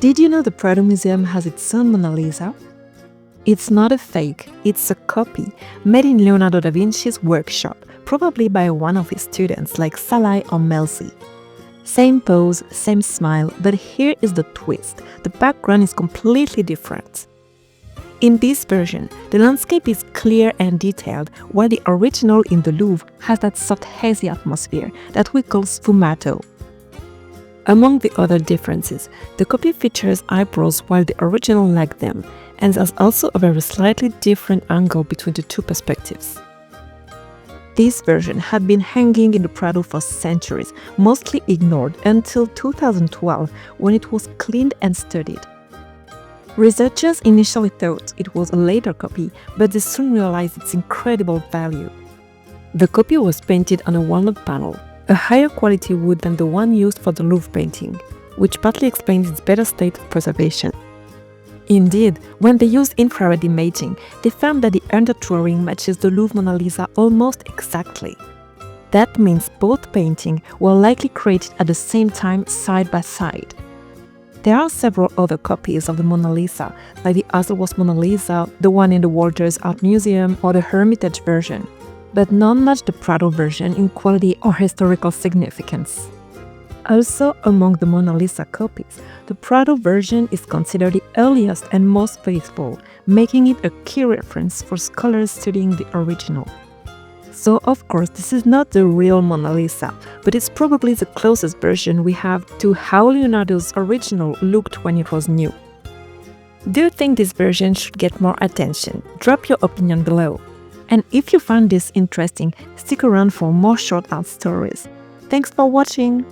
Did you know the Prado Museum has its own Mona Lisa? It's not a fake, it's a copy, made in Leonardo da Vinci's workshop, probably by one of his students like Salai or Melzi. Same pose, same smile, but here is the twist, the background is completely different. In this version, the landscape is clear and detailed, while the original in the Louvre has that soft hazy atmosphere that we call sfumato. Among the other differences, the copy features eyebrows while the original lacked them, and there's also a very slightly different angle between the two perspectives. This version had been hanging in the Prado for centuries, mostly ignored until 2012 when it was cleaned and studied. Researchers initially thought it was a later copy, but they soon realized its incredible value. The copy was painted on a walnut panel, a higher quality wood than the one used for the Louvre painting, which partly explains its better state of preservation. Indeed, when they used infrared imaging, they found that the underdrawing matches the Louvre Mona Lisa almost exactly. That means both paintings were likely created at the same time side by side. There are several other copies of the Mona Lisa, like the Hasselhoff Mona Lisa, the one in the Walters Art Museum, or the Hermitage version, but none match the Prado version in quality or historical significance. Also, among the Mona Lisa copies, the Prado version is considered the earliest and most faithful, making it a key reference for scholars studying the original. So, of course, this is not the real Mona Lisa, but it's probably the closest version we have to how Leonardo's original looked when it was new. Do you think this version should get more attention? Drop your opinion below. And if you found this interesting, stick around for more short art stories. Thanks for watching!